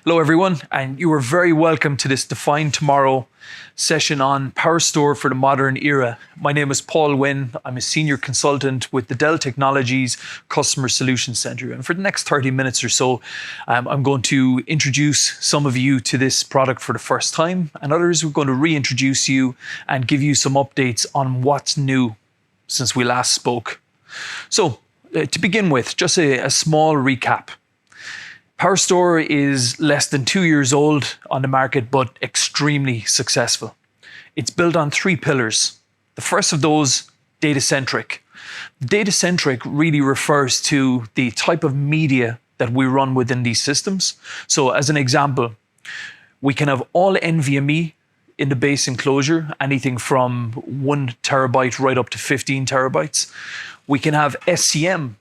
Hello everyone, and you are very welcome to this Define Tomorrow session on PowerStore for the modern era. My name is Paul Wynne. I'm a senior consultant with the Dell Technologies Customer Solutions Center. And for the next 30 minutes or so, I'm going to introduce some of you to this product for the first time, and others we're going to reintroduce you and give you some updates on what's new since we last spoke. So to begin with, just a small recap. PowerStore is less than 2 years old on the market, but extremely successful. It's built on 3 pillars. The first of those, data-centric. Data-centric really refers to the type of media that we run within these systems. So as an example, we can have all Nvme in the base enclosure, anything from 1 terabyte right up to 15 terabytes. We can have SCM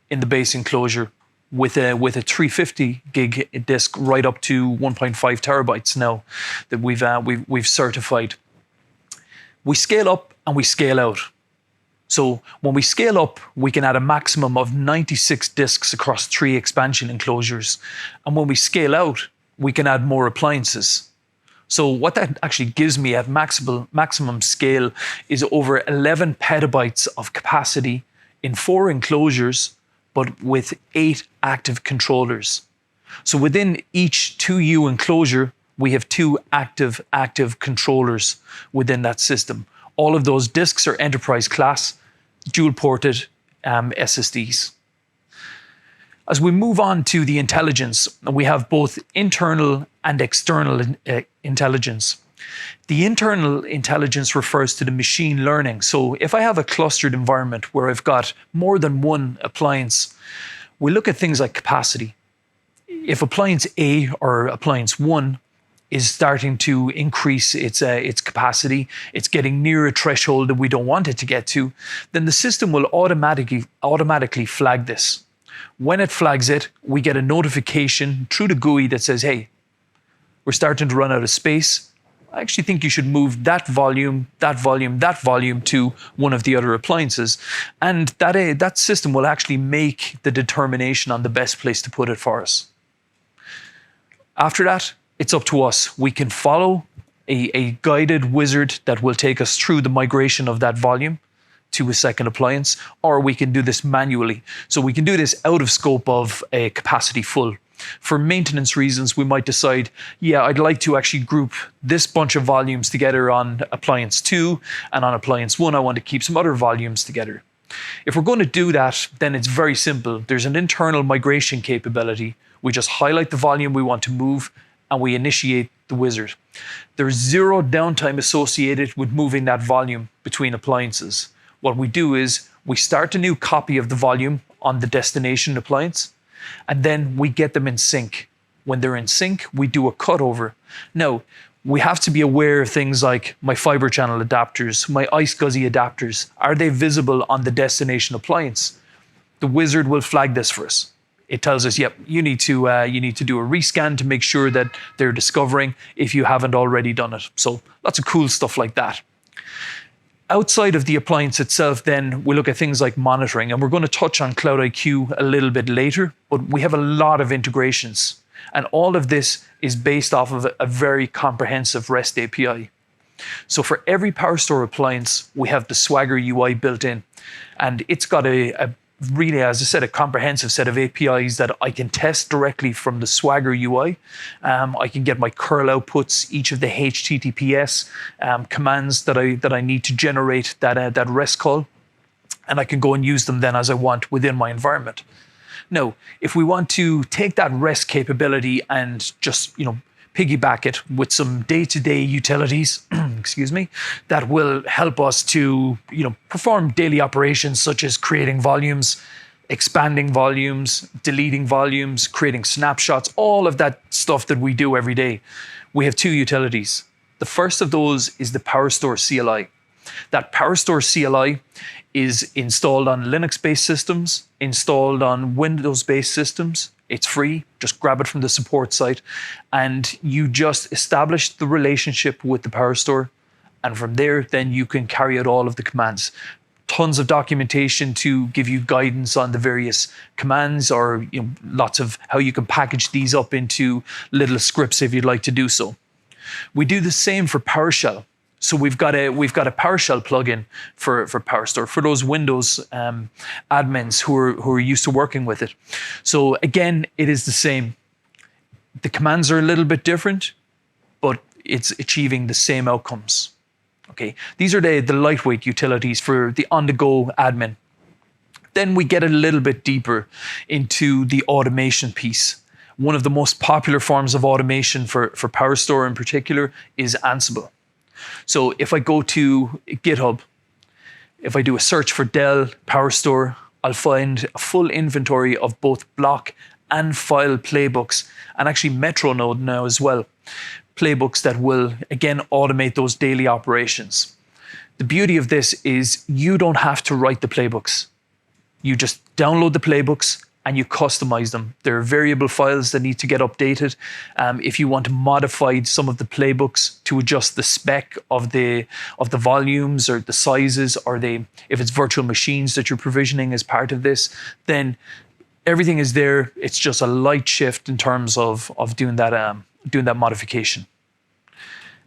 in the base enclosure with a 350 gig disk right up to 1.5 terabytes now that we've certified. We scale up and we scale out. So when we scale up, we can add a maximum of 96 disks across 3 expansion enclosures. And when we scale out, we can add more appliances. So what that actually gives me at maximum scale is over 11 petabytes of capacity in 4 enclosures, but with 8 active controllers. So within each 2U enclosure, we have 2 active controllers within that system. All of those disks are enterprise class, dual ported SSDs. As we move on to the intelligence, we have both internal and external intelligence. The internal intelligence refers to the machine learning. So if I have a clustered environment where I've got more than one appliance, we look at things like capacity. If appliance A or appliance 1 is starting to increase its capacity, it's getting near a threshold that we don't want it to get to, then the system will automatically flag this. When it flags it, we get a notification through the GUI that says, hey, we're starting to run out of space. I actually think you should move that volume to one of the other appliances. And that system will actually make the determination on the best place to put it for us. After that, it's up to us. We can follow a guided wizard that will take us through the migration of that volume to a second appliance, or we can do this manually. So we can do this out of scope of a capacity full. For maintenance reasons, we might decide, yeah, I'd like to actually group this bunch of volumes together on appliance 2, and on appliance 1, I want to keep some other volumes together. If we're going to do that, then it's very simple. There's an internal migration capability. We just highlight the volume we want to move, and we initiate the wizard. There's 0 downtime associated with moving that volume between appliances. What we do is we start a new copy of the volume on the destination appliance, and then we get them in sync. When they're in sync, we do a cutover. Now, we have to be aware of things like my Fibre Channel adapters, my iSCSI adapters. Are they visible on the destination appliance? The wizard will flag this for us. It tells us, yep, you need to do a rescan to make sure that they're discovering if you haven't already done it. So lots of cool stuff like that. Outside of the appliance itself, then, we look at things like monitoring, and we're going to touch on Cloud IQ a little bit later, but we have a lot of integrations, and all of this is based off of a very comprehensive REST API. So for every PowerStore appliance, we have the Swagger UI built in, and it's got a really, as I said, a comprehensive set of APIs that I can test directly from the Swagger UI. I can get my curl outputs, each of the HTTPS commands that I need to generate that REST call, and I can go and use them then as I want within my environment. Now, if we want to take that REST capability and just piggyback it with some day-to-day utilities, excuse me, that will help us to perform daily operations such as creating volumes, expanding volumes, deleting volumes, creating snapshots, all of that stuff that we do every day. We have 2 utilities. The first of those is the PowerStore CLI. That PowerStore CLI is installed on Linux-based systems, installed on Windows-based systems. It's free, just grab it from the support site, and you just establish the relationship with the PowerStore, and from there, then you can carry out all of the commands. tons of documentation to give you guidance on the various commands, or lots of how you can package these up into little scripts if you'd like to do so. We do the same for PowerShell. So we've got a PowerShell plugin for PowerStore for those Windows admins who are used to working with it. So again, it is the same. The commands are a little bit different, but it's achieving the same outcomes. Okay, these are the lightweight utilities for the on-the-go admin. Then we get a little bit deeper into the automation piece. One of the most popular forms of automation for PowerStore in particular is Ansible. So if I go to GitHub, if I do a search for Dell PowerStore, I'll find a full inventory of both block and file playbooks, and actually Metronode now as well. Playbooks that will, again, automate those daily operations. The beauty of this is you don't have to write the playbooks. You just download the playbooks and you customize them. There are variable files that need to get updated. If you want to modify some of the playbooks to adjust the spec of the volumes or the sizes, or if it's virtual machines that you're provisioning as part of this, then everything is there. It's just a light shift in terms of doing that modification.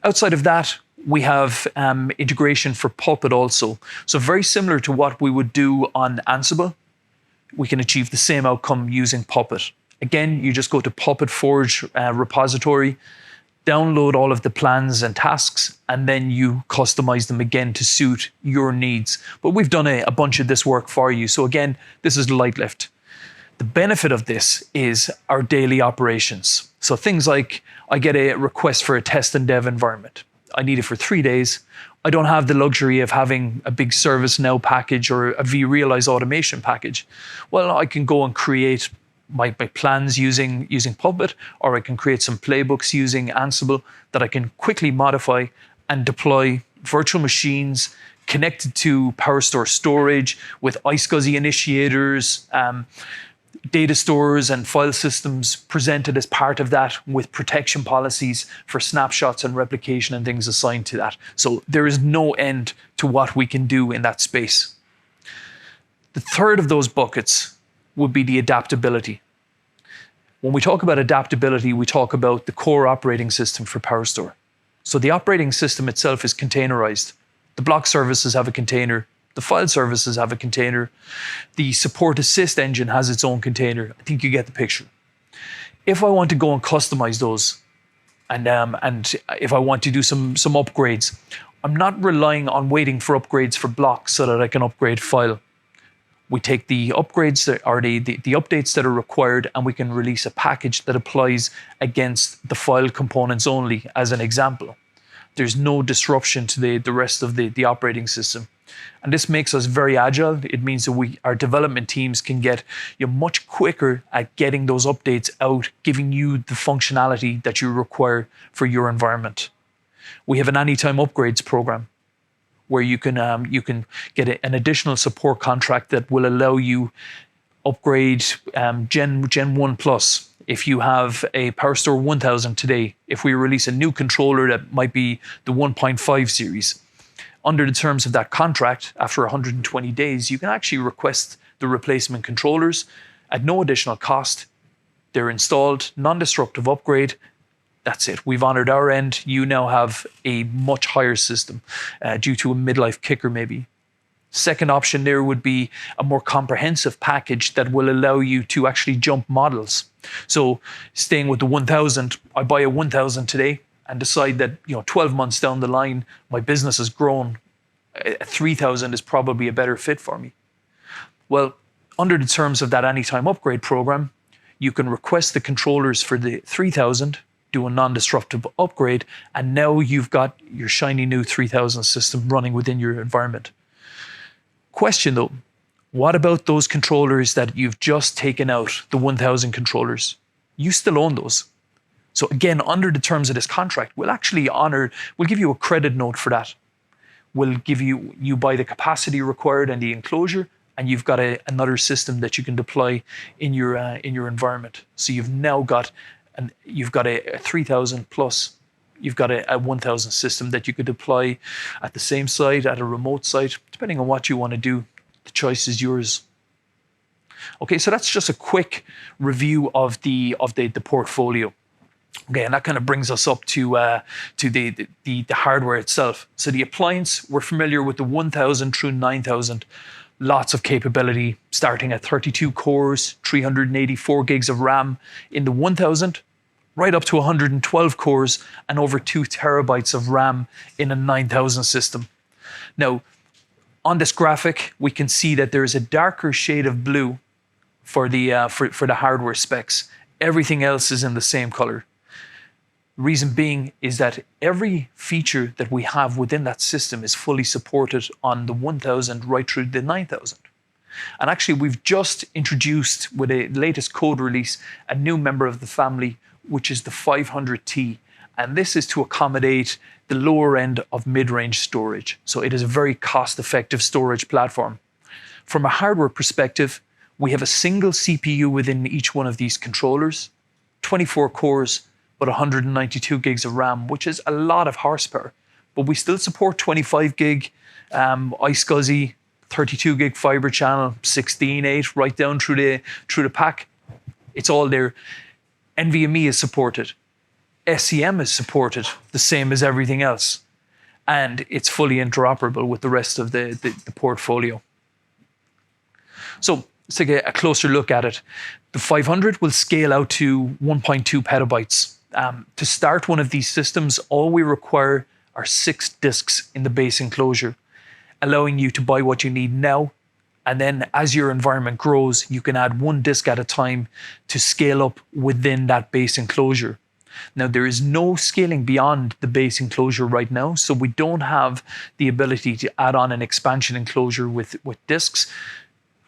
Outside of that, we have integration for Puppet also. So very similar to what we would do on Ansible, we can achieve the same outcome using Puppet. Again, you just go to Puppet Forge repository, download all of the plans and tasks, and then you customize them again to suit your needs. But we've done a bunch of this work for you. So again, this is light lift. The benefit of this is our daily operations. So things like I get a request for a test and dev environment. I need it for 3 days. I don't have the luxury of having a big ServiceNow package or a Vrealize Automation package. Well, I can go and create my plans using Puppet, or I can create some playbooks using Ansible that I can quickly modify and deploy virtual machines connected to PowerStore storage with iSCSI initiators, data stores and file systems presented as part of that, with protection policies for snapshots and replication and things assigned to that. So there is no end to what we can do in that space. The third of those buckets would be the adaptability. When we talk about adaptability, we talk about the core operating system for PowerStore. So the operating system itself is containerized. The block services have a container. The file services have a container. The support assist engine has its own container. I think you get the picture. If I want to go and customize those, and if I want to do some upgrades, I'm not relying on waiting for upgrades for blocks so that I can upgrade file. We take the upgrades that are the updates that are required, and we can release a package that applies against the file components only, as an example. There's no disruption to the rest of the operating system. And this makes us very agile. It means that our development teams can get much quicker at getting those updates out, giving you the functionality that you require for your environment. We have an anytime upgrades program where you can get an additional support contract that will allow you upgrade Gen 1 Plus. If you have a PowerStore 1000 today, if we release a new controller that might be the 1.5 series, under the terms of that contract, after 120 days, you can actually request the replacement controllers at no additional cost. They're installed, non-destructive upgrade. That's it. We've honored our end. You now have a much higher system due to a midlife kicker maybe. Second option there would be a more comprehensive package that will allow you to actually jump models. So staying with the 1000, I buy a 1000 today and decide that 12 months down the line, my business has grown. A 3000 is probably a better fit for me. Well, under the terms of that anytime upgrade program, you can request the controllers for the 3000, do a non-disruptive upgrade, and now you've got your shiny new 3000 system running within your environment. Question though, what about those controllers that you've just taken out, the 1000 controllers? You still own those. So again, under the terms of this contract, we'll give you a credit note for that. We'll give you buy the capacity required and the enclosure, and you've got another system that you can deploy in your environment. So you've now got a 3000 plus you've got a 1000 system that you could deploy at the same site, at a remote site, depending on what you want to do. The choice is yours. Okay, so that's just a quick review of the portfolio. Okay, and that kind of brings us up to the hardware itself. So the appliance, we're familiar with the 1000 through 9000. Lots of capability, starting at 32 cores, 384 gigs of RAM in the 1000, right up to 112 cores and over 2 terabytes of RAM in a 9000 system. Now, on this graphic, we can see that there is a darker shade of blue for the hardware specs. Everything else is in the same color. Reason being is that every feature that we have within that system is fully supported on the 1000 right through the 9000. And actually, we've just introduced with a latest code release a new member of the family, which is the 500T. And this is to accommodate the lower end of mid-range storage. So it is a very cost-effective storage platform. From a hardware perspective, we have a single CPU within each one of these controllers, 24 cores, but 192 gigs of RAM, which is a lot of horsepower. But we still support 25 gig iSCSI, 32 gig Fibre Channel, 16.8, right down through the pack. It's all there. Nvme is supported. SEM is supported, the same as everything else. And it's fully interoperable with the rest of the portfolio. So let's take a closer look at it. The 500 will scale out to 1.2 petabytes. To start one of these systems, all we require are 6 disks in the base enclosure, allowing you to buy what you need now. And then as your environment grows, you can add 1 disk at a time to scale up within that base enclosure. Now, there is no scaling beyond the base enclosure right now, so we don't have the ability to add on an expansion enclosure with disks.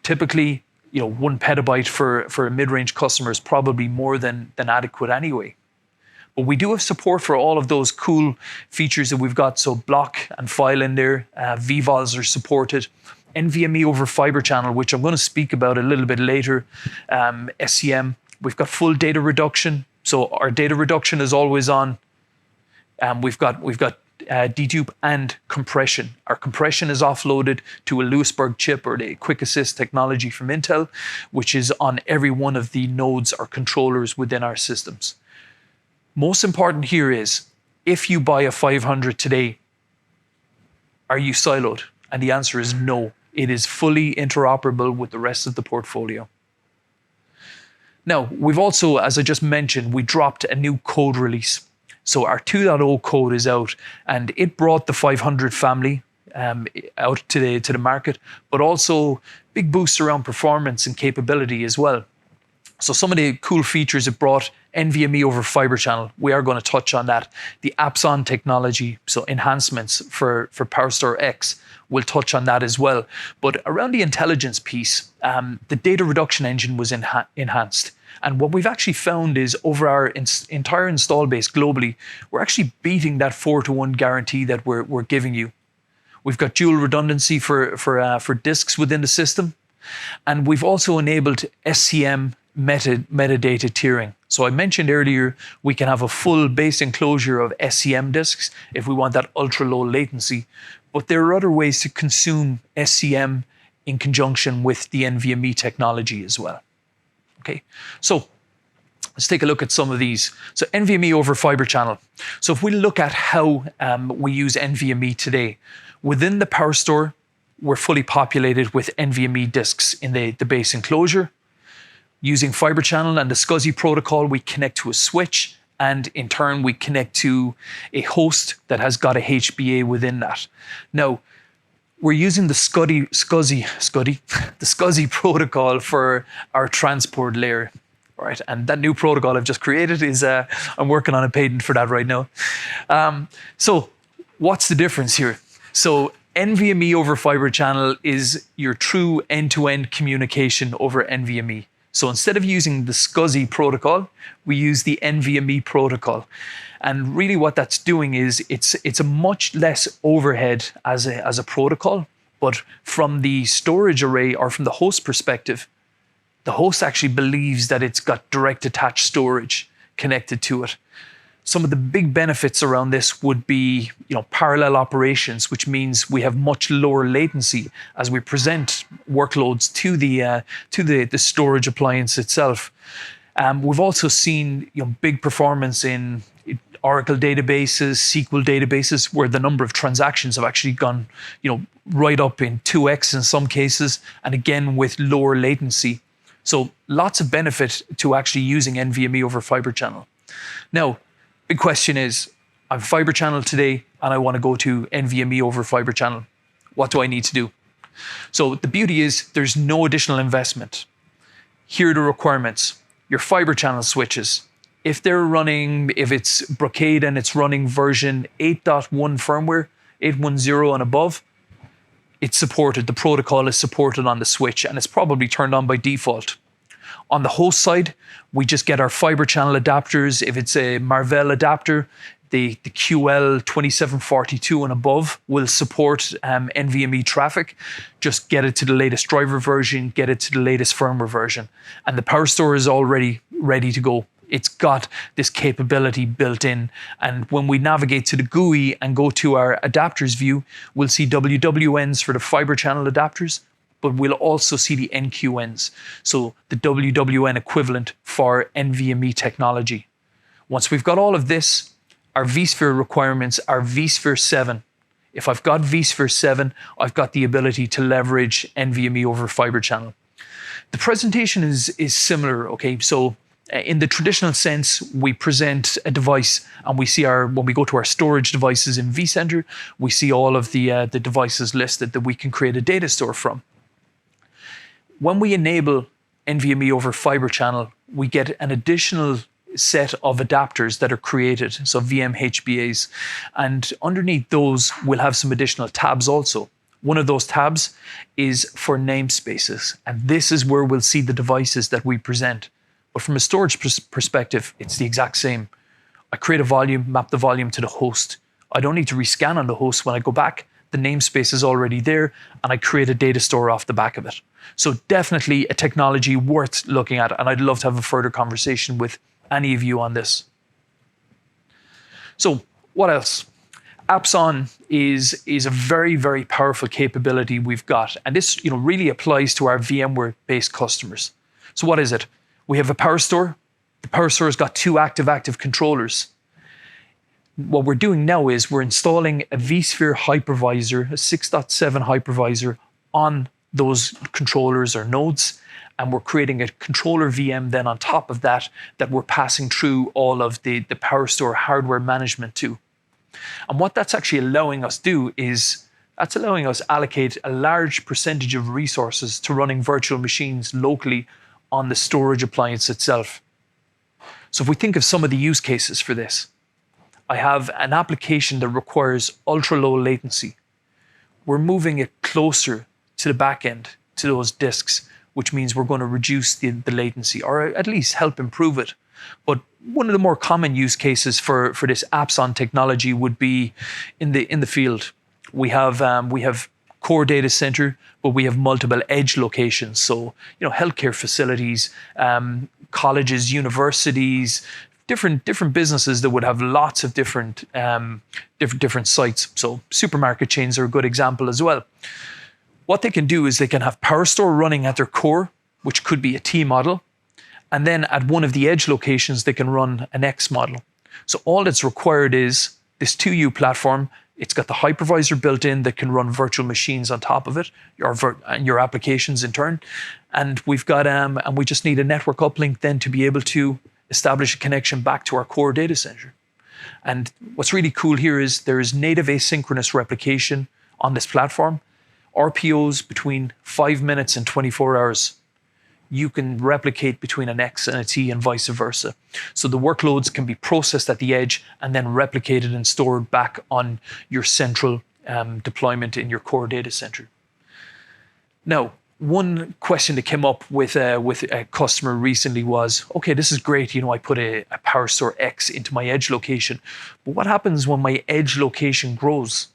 Typically, 1 petabyte for a mid-range customer is probably more than adequate anyway. But we do have support for all of those cool features that we've got. So block and file in there, vVols are supported. Nvme over Fibre Channel, which I'm going to speak about a little bit later. SEM, we've got full data reduction. So our data reduction is always on. We've got dedupe and compression. Our compression is offloaded to a Lewisburg chip or the Quick Assist technology from Intel, which is on every one of the nodes or controllers within our systems. Most important here is, if you buy a 500 today, are you siloed? And the answer is no. It is fully interoperable with the rest of the portfolio. Now, we've also, as I just mentioned, we dropped a new code release. So our 2.0 code is out, and it brought the 500 family out to the market, but also big boosts around performance and capability as well. So some of the cool features it brought: Nvme over Fibre Channel. We are going to touch on that. The apps on technology, so enhancements for PowerStore X, we'll touch on that as well. But around the intelligence piece, the data reduction engine was enhanced. And what we've actually found is over our entire install base globally, we're actually beating that 4-to-1 guarantee that we're giving you. We've got dual redundancy for disks within the system. And we've also enabled SCM metadata tiering. So I mentioned earlier, we can have a full base enclosure of SCM disks if we want that ultra low latency, but there are other ways to consume SCM in conjunction with the Nvme technology as well. Okay, so let's take a look at some of these. So Nvme over Fibre Channel. So if we look at how we use Nvme today, within the PowerStore, we're fully populated with Nvme disks in the base enclosure. Using Fibre Channel and the SCSI protocol, we connect to a switch, and in turn, we connect to a host that has got a HBA within that. Now, we're using the SCSI protocol for our transport layer, right? And that new protocol I've just created is, I'm working on a patent for that right now. So what's the difference here? So Nvme over Fibre Channel is your true end-to-end communication over Nvme. So instead of using the SCSI protocol, we use the Nvme protocol. And really what that's doing is it's a much less overhead as a protocol, but from the storage array or from the host perspective, the host actually believes that it's got direct attached storage connected to it. Some of the big benefits around this would be, parallel operations, which means we have much lower latency as we present workloads to the storage appliance itself. We've also seen big performance in Oracle databases, SQL databases, where the number of transactions have actually gone, right up in 2x in some cases, and again with lower latency. So lots of benefit to actually using NVMe over Fibre Channel. Now, big question is, I'm Fibre Channel today and I want to go to NVMe over Fibre Channel. What do I need to do? So the beauty is there's no additional investment. Here are the requirements. Your Fibre Channel switches. If it's Brocade and it's running version 8.1 firmware, 8.10 and above, it's supported. The protocol is supported on the switch and it's probably turned on by default. On the host side, we just get our Fibre Channel adapters. If it's a Marvell adapter, the QL2742 and above will support NVMe traffic. Just get it to the latest driver version, get it to the latest firmware version. And the PowerStore is already ready to go. It's got this capability built in. And when we navigate to the GUI and go to our adapters view, we'll see WWNs for the Fibre Channel adapters, but we'll also see the NQNs. So the WWN equivalent for NVMe technology. Once we've got all of this, our Vsphere requirements are Vsphere 7. If I've got Vsphere 7, I've got the ability to leverage NVMe over Fibre Channel. The presentation is similar, okay? So in the traditional sense, we present a device and we see when we go to our storage devices in vCenter, we see all of the devices listed that we can create a data store from. When we enable NVMe over Fibre Channel, we get an additional set of adapters that are created, so VMHBAs, and underneath those we'll have some additional tabs also. One of those tabs is for namespaces, and this is where we'll see the devices that we present. But from a storage perspective, it's the exact same. I create a volume, map the volume to the host. I don't need to rescan on the host. When I go back, the namespace is already there, and I create a data store off the back of it. So definitely a technology worth looking at, and I'd love to have a further conversation with any of you on this. So what else? Apps On is a very, very powerful capability we've got, and this really applies to our VMware-based customers. So what is it? We have a PowerStore. The PowerStore has got two active controllers. What we're doing now is we're installing a vSphere hypervisor, a 6.7 hypervisor on those controllers or nodes, and we're creating a controller VM then on top of that we're passing through all of the PowerStore hardware management to. And what that's actually allowing us do is that's allowing us allocate a large percentage of resources to running virtual machines locally on the storage appliance itself. So if we think of some of the use cases for this, I have an application that requires ultra low latency. We're moving it closer to the back end, to those disks, which means we're going to reduce the latency or at least help improve it. But one of the more common use cases for this apps on technology would be in the field. We have core data center, but we have multiple edge locations. So healthcare facilities, colleges, universities, different businesses that would have lots of different sites. So supermarket chains are a good example as well. What they can do is they can have PowerStore running at their core, which could be a T model, and then at one of the edge locations they can run an X model. So all that's required is this 2U platform. It's got the hypervisor built in that can run virtual machines on top of it, your applications in turn, and we've got and we just need a network uplink then to be able to establish a connection back to our core data center. And what's really cool here is there is native asynchronous replication on this platform. RPOs between 5 minutes and 24 hours. You can replicate between an X and a T and vice versa. So the workloads can be processed at the edge and then replicated and stored back on your central deployment in your core data center. Now, one question that came up with a customer recently was, okay, this is great. I put a PowerStore X into my edge location, but what happens when my edge location grows?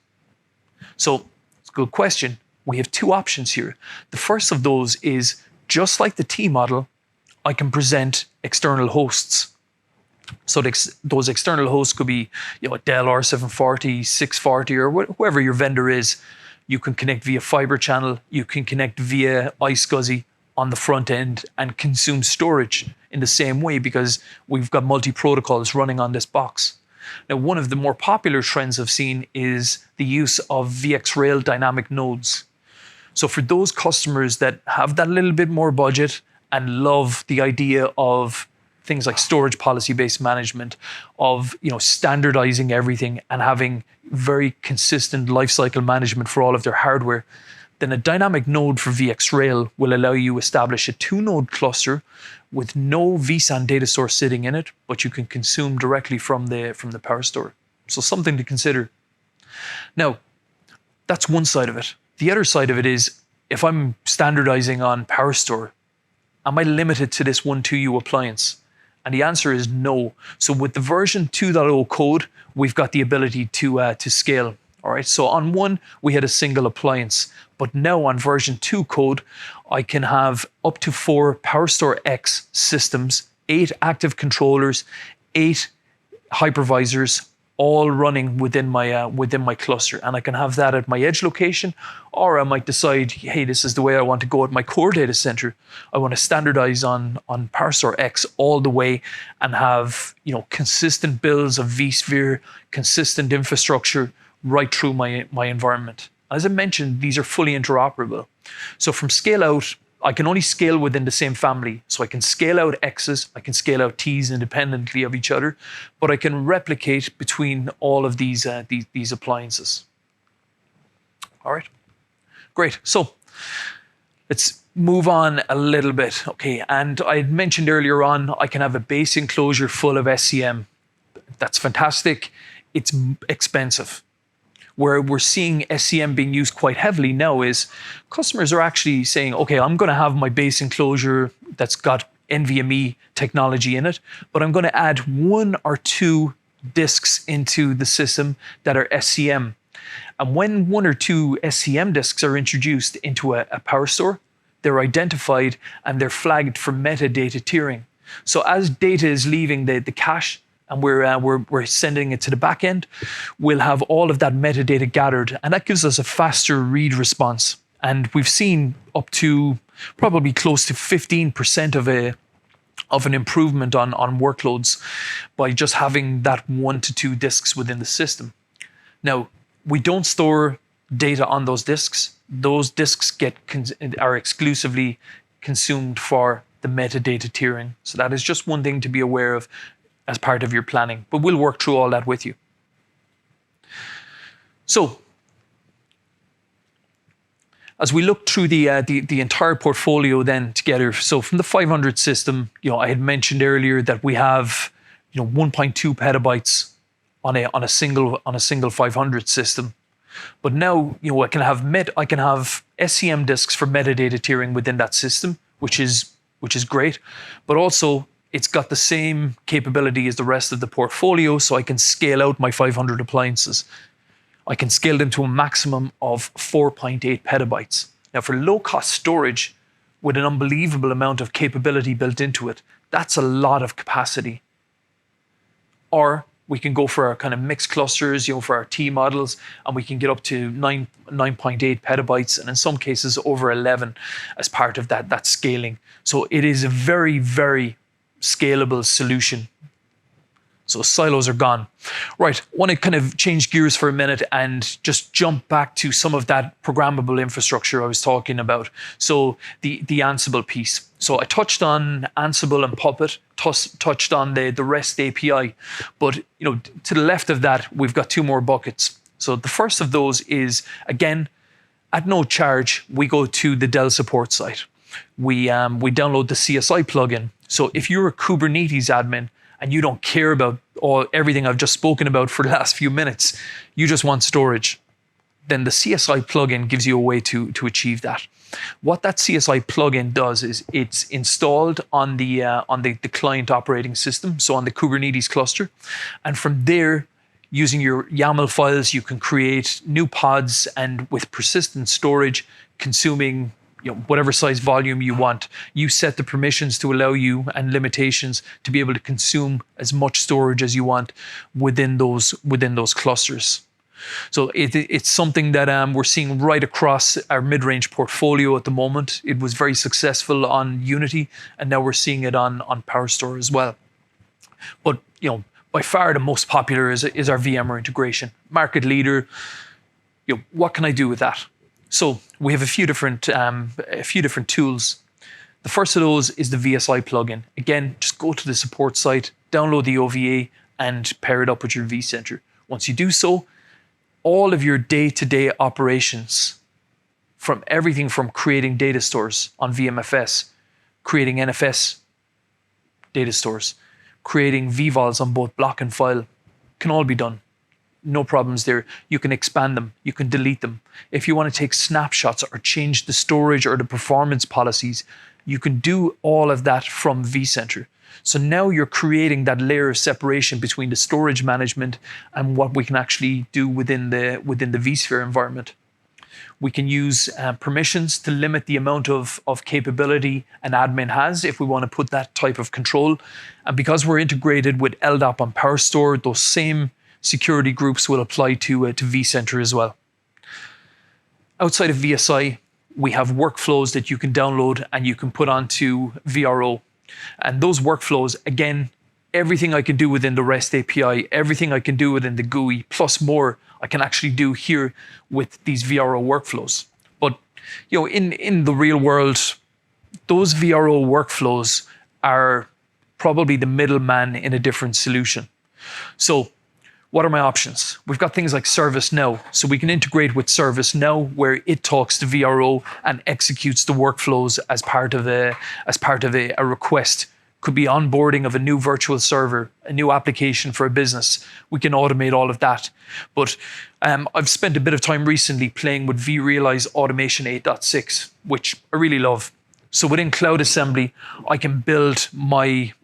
So it's a good question. We have two options here. The first of those is, just like the T model, I can present external hosts. So those external hosts could be, a Dell R740, 640, or whoever your vendor is. You can connect via Fibre Channel. You can connect via iSCSI on the front end and consume storage in the same way because we've got multi-protocols running on this box. Now, one of the more popular trends I've seen is the use of VxRail dynamic nodes. So for those customers that have that little bit more budget and love the idea of things like storage policy-based management, of standardizing everything and having very consistent lifecycle management for all of their hardware, then a dynamic node for VxRail will allow you to establish a 2-node cluster with no vSAN data source sitting in it, but you can consume directly from the PowerStore. So something to consider. Now, that's one side of it. The other side of it is, if I'm standardizing on PowerStore, am I limited to this 1.2U appliance? And the answer is no. So with the version 2.0 code, we've got the ability to scale. All right. So on 1, we had a single appliance, but now on version 2 code, I can have up to 4 PowerStore X systems, 8 active controllers, 8 hypervisors, all running within my cluster, and I can have that at my edge location, or I might decide, hey, this is the way I want to go at my core data center. I want to standardize on PowerStore X all the way and have consistent builds of vSphere, consistent infrastructure right through my environment. As I mentioned, these are fully interoperable. So from scale out, I can only scale within the same family. So I can scale out X's, I can scale out T's independently of each other, but I can replicate between all of these appliances. All right, great. So let's move on a little bit. Okay, and I had mentioned earlier on, I can have a base enclosure full of SCM. That's fantastic. It's expensive. Where we're seeing SCM being used quite heavily now is customers are actually saying, okay, I'm going to have my base enclosure that's got Nvme technology in it, but I'm going to add 1 or 2 disks into the system that are SCM. And when 1 or 2 SCM disks are introduced into a PowerStore, they're identified and they're flagged for metadata tiering. So as data is leaving the cache, and we're sending it to the back end, we'll have all of that metadata gathered, and that gives us a faster read response. And we've seen up to probably close to 15% of an improvement on workloads by just having that 1 to 2 disks within the system. Now, we don't store data on those disks. Those disks are exclusively consumed for the metadata tiering. So that is just one thing to be aware of as part of your planning, but we'll work through all that with you. So, as we look through the entire portfolio then together, so from the 500 system, I had mentioned earlier that we have 1.2 petabytes on a single 500 system, but now I can have SCM disks for metadata tiering within that system, which is great, but also it's got the same capability as the rest of the portfolio, so I can scale out my 500 appliances. I can scale them to a maximum of 4.8 petabytes. Now, for low-cost storage with an unbelievable amount of capability built into it, that's a lot of capacity. Or we can go for our kind of mixed clusters, for our T models, and we can get up to 9.8 petabytes, and in some cases over 11 as part of that scaling. So it is a very, very scalable solution. So silos are gone. Right, I want to kind of change gears for a minute and just jump back to some of that programmable infrastructure I was talking about. So the Ansible piece. So I touched on Ansible and Puppet, touched on the REST API, but to the left of that, we've got 2 more buckets. So the first of those is, again, at no charge, we go to the Dell support site. We download the CSI plugin. So if you're a Kubernetes admin and you don't care about everything I've just spoken about for the last few minutes, you just want storage, then the CSI plugin gives you a way to achieve that. What that CSI plugin does is it's installed on the client operating system, so on the Kubernetes cluster, and from there, using your YAML files, you can create new pods, and with persistent storage, consuming whatever size volume you want. You set the permissions to allow you and limitations to be able to consume as much storage as you want within those clusters. So it's something that we're seeing right across our mid-range portfolio at the moment. It was very successful on Unity, and now we're seeing it on PowerStore as well. But by far the most popular is our VMware integration. Market leader. What can I do with that? So we have a few different tools. The first of those is the Vsi plugin. Again, just go to the support site, download the OVA, and pair it up with your vCenter. Once you do so, all of your day-to-day operations, from everything from creating data stores on VMFS, creating NFS data stores, creating vvols on both block and file, can all be done. No problems there. You can expand them. You can delete them. If you want to take snapshots or change the storage or the performance policies, you can do all of that from vCenter. So now you're creating that layer of separation between the storage management and what we can actually do within the vSphere environment. We can use permissions to limit the amount of capability an admin has if we want to put that type of control. And because we're integrated with LDAP on PowerStore, those same security groups will apply to vCenter as well. Outside of VSI, we have workflows that you can download and you can put onto VRO. And those workflows, again, everything I can do within the REST API, everything I can do within the GUI, plus more, I can actually do here with these VRO workflows. But in the real world, those VRO workflows are probably the middleman in a different solution. So what are my options? We've got things like ServiceNow. So we can integrate with ServiceNow where it talks to VRO and executes the workflows as part of a request. Could be onboarding of a new virtual server, a new application for a business. We can automate all of that. But I've spent a bit of time recently playing with Vrealize Automation 8.6, which I really love. So within Cloud Assembly, I can build my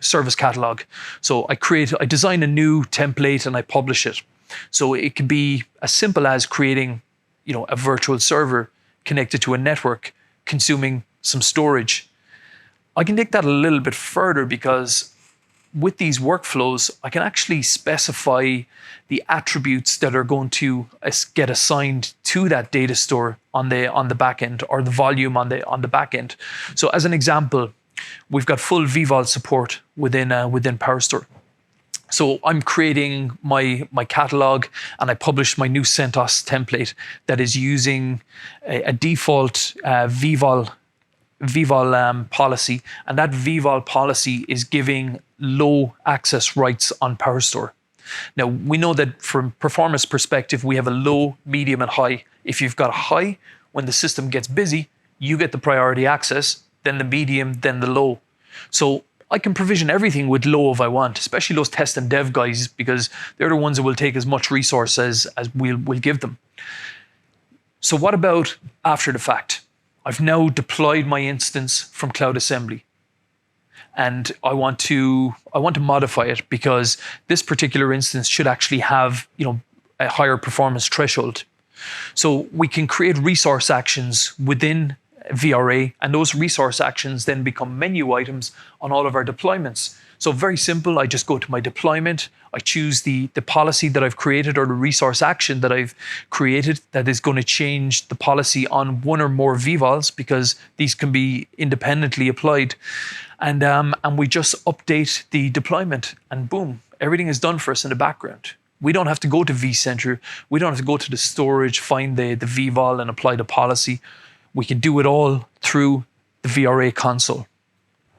service catalog. So I design a new template and I publish it. So it can be as simple as creating, a virtual server connected to a network, consuming some storage. I can take that a little bit further because with these workflows, I can actually specify the attributes that are going to get assigned to that data store on the back end, or the volume on the back end. So as an example, we've got full vvol support within PowerStore. So I'm creating my catalog and I publish my new CentOS template that is using a default vvol policy, and that vvol policy is giving low access rights on PowerStore. Now we know that from performance perspective, we have a low, medium, and high. If you've got a high, when the system gets busy, you get the priority access, then the medium, then the low. So I can provision everything with low if I want, especially those test and dev guys, because they're the ones that will take as much resource as we'll give them. So what about after the fact? I've now deployed my instance from Cloud Assembly, and I want to modify it because this particular instance should actually have a higher performance threshold. So we can create resource actions within VRA, and those resource actions then become menu items on all of our deployments. So very simple, I just go to my deployment, I choose the policy that I've created or the resource action that I've created that is going to change the policy on one or more vvols, because these can be independently applied. And we just update the deployment and boom, everything is done for us in the background. We don't have to go to vCenter, we don't have to go to the storage, find the vvol and apply the policy. We can do it all through the VRA console.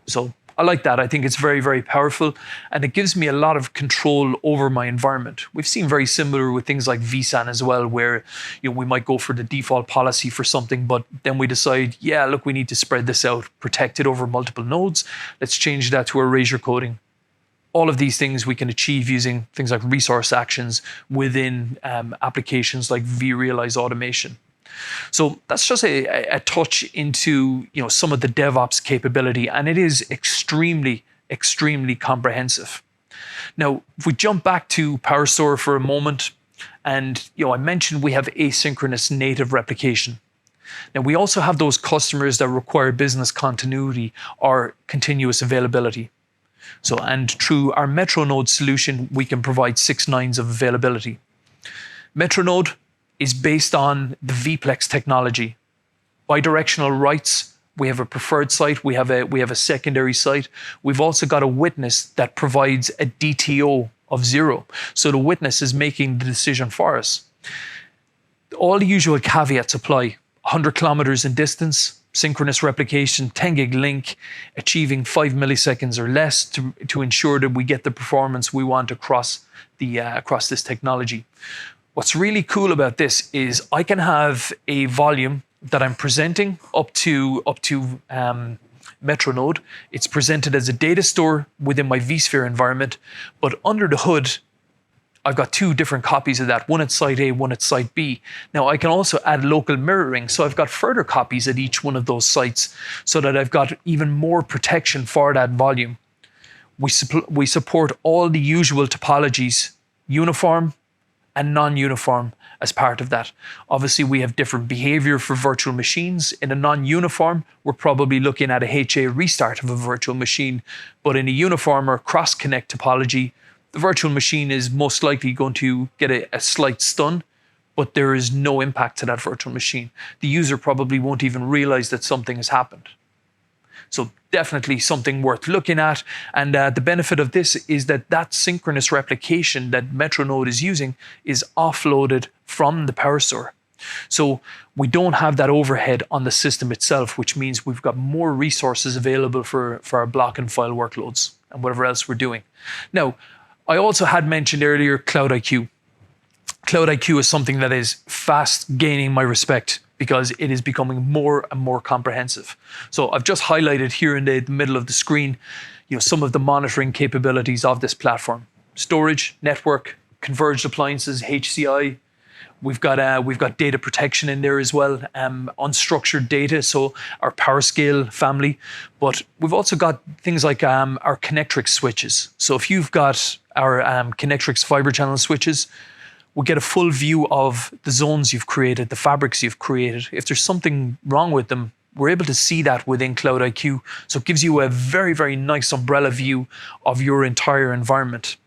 So I like that. I think it's very, very powerful, and it gives me a lot of control over my environment. We've seen very similar with things like vSAN as well, where we might go for the default policy for something, but then we decide, yeah, look, we need to spread this out, protect it over multiple nodes. Let's change that to erasure coding. All of these things we can achieve using things like resource actions within applications like Vrealize Automation. So that's just a touch into some of the DevOps capability, and it is extremely, extremely comprehensive. Now, if we jump back to PowerStore for a moment, and I mentioned we have asynchronous native replication. Now, we also have those customers that require business continuity or continuous availability. So, and through our Metronode solution, we can provide 6 nines of availability. Metronode is based on the vPlex technology. Bidirectional writes, we have a preferred site, we have a secondary site. We've also got a witness that provides a DTO of 0. So the witness is making the decision for us. All the usual caveats apply. 100 kilometers in distance, synchronous replication, 10 gig link, achieving 5 milliseconds or less to ensure that we get the performance we want across this technology. What's really cool about this is I can have a volume that I'm presenting up to Metronode. It's presented as a data store within my vSphere environment, but under the hood, I've got 2 different copies of that, one at site A, one at site B. Now I can also add local mirroring, so I've got further copies at each one of those sites so that I've got even more protection for that volume. We support all the usual topologies, uniform and non-uniform as part of that. Obviously, we have different behavior for virtual machines. In a non-uniform, we're probably looking at a HA restart of a virtual machine, but in a uniform or cross-connect topology, the virtual machine is most likely going to get a slight stun, but there is no impact to that virtual machine. The user probably won't even realize that something has happened. So definitely something worth looking at. And the benefit of this is that synchronous replication that Metronode is using is offloaded from the PowerStore. So we don't have that overhead on the system itself, which means we've got more resources available for our block and file workloads and whatever else we're doing. Now, I also had mentioned earlier Cloud IQ. Cloud IQ is something that is fast gaining my respect because it is becoming more and more comprehensive. So I've just highlighted here in the middle of the screen, some of the monitoring capabilities of this platform. Storage, network, converged appliances, HCI. We've got data protection in there as well, unstructured data, so our PowerScale family. But we've also got things like our Connectrix switches. So if you've got our Connectrix Fibre Channel switches, we'll get a full view of the zones you've created, the fabrics you've created. If there's something wrong with them, we're able to see that within Cloud IQ. So it gives you a very, very nice umbrella view of your entire environment.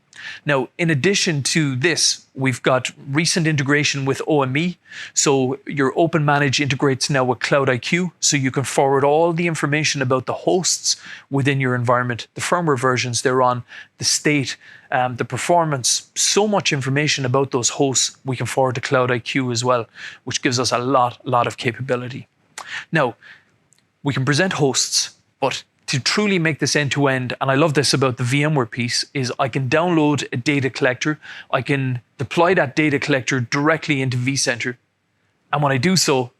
Now, in addition to this, we've got recent integration with OME. So your OpenManage integrates now with Cloud IQ, so you can forward all the information about the hosts within your environment, the firmware versions they're on, the state, the performance, so much information about those hosts we can forward to Cloud IQ as well, which gives us a lot of capability. Now, we can present hosts, but to truly make this end-to-end, and I love this about the VMware piece, is I can download a data collector, I can deploy that data collector directly into vCenter, and when I do so,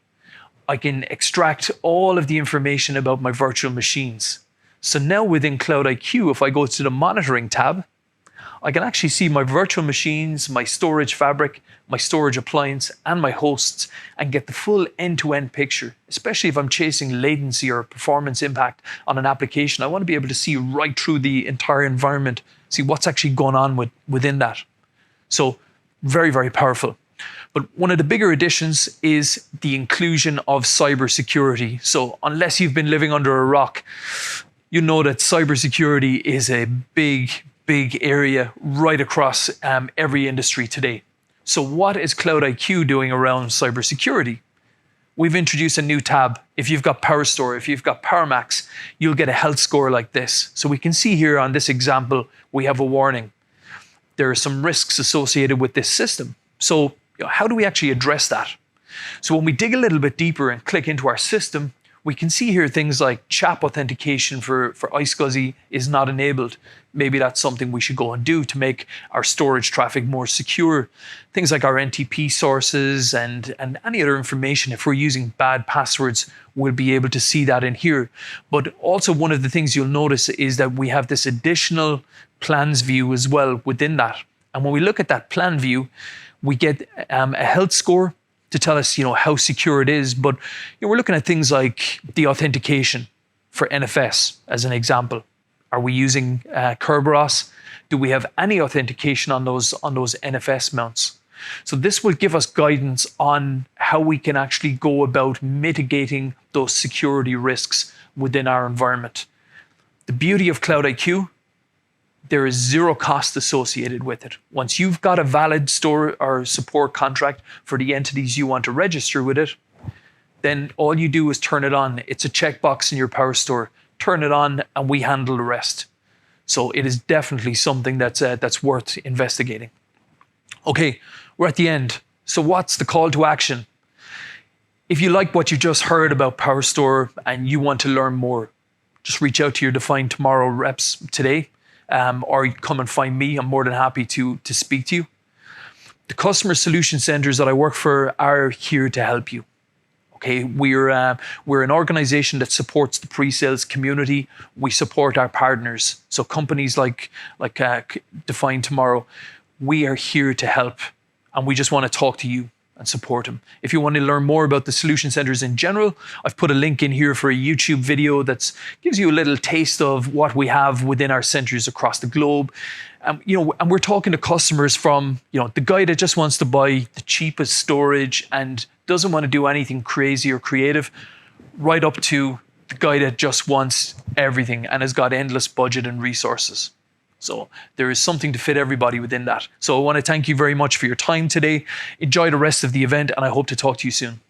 I can extract all of the information about my virtual machines. So now within Cloud IQ, if I go to the monitoring tab, I can actually see my virtual machines, my storage fabric, my storage appliance, and my hosts, and get the full end-to-end picture, especially if I'm chasing latency or performance impact on an application. I want to be able to see right through the entire environment, see what's actually going on within that. So very, very powerful. But one of the bigger additions is the inclusion of cybersecurity. So unless you've been living under a rock, you know that cybersecurity is a big area right across every industry today. So what is Cloud IQ doing around cybersecurity? We've introduced a new tab. If you've got PowerStore, if you've got PowerMax, you'll get a health score like this. So we can see here on this example, we have a warning. There are some risks associated with this system. So how do we actually address that? So when we dig a little bit deeper and click into our system, we can see here things like CHAP authentication for iSCSI is not enabled. Maybe that's something we should go and do to make our storage traffic more secure. Things like our NTP sources and any other information, if we're using bad passwords, we'll be able to see that in here. But also one of the things you'll notice is that we have this additional plans view as well within that. And when we look at that plan view, we get a health score to tell us, how secure it is. But we're looking at things like the authentication for NFS as an example. Are we using Kerberos? Do we have any authentication on those NFS mounts? So this will give us guidance on how we can actually go about mitigating those security risks within our environment. The beauty of Cloud IQ, there is zero cost associated with it. Once you've got a valid store or support contract for the entities you want to register with it, then all you do is turn it on. It's a checkbox in your PowerStore. Turn it on and we handle the rest. So it is definitely something that's worth investigating. Okay, we're at the end. So what's the call to action? If you like what you just heard about PowerStore and you want to learn more, just reach out to your Define Tomorrow reps today, or come and find me. I'm more than happy to speak to you. The customer solution centers that I work for are here to help you. Okay, we're an organization that supports the pre-sales community. We support our partners. So companies like Define Tomorrow, we are here to help, and we just want to talk to you and support them. If you want to learn more about the solution centers in general, I've put a link in here for a YouTube video that gives you a little taste of what we have within our centers across the globe. And we're talking to customers from, the guy that just wants to buy the cheapest storage and doesn't want to do anything crazy or creative, right up to the guy that just wants everything and has got endless budget and resources. So there is something to fit everybody within that. So I want to thank you very much for your time today. Enjoy the rest of the event, and I hope to talk to you soon.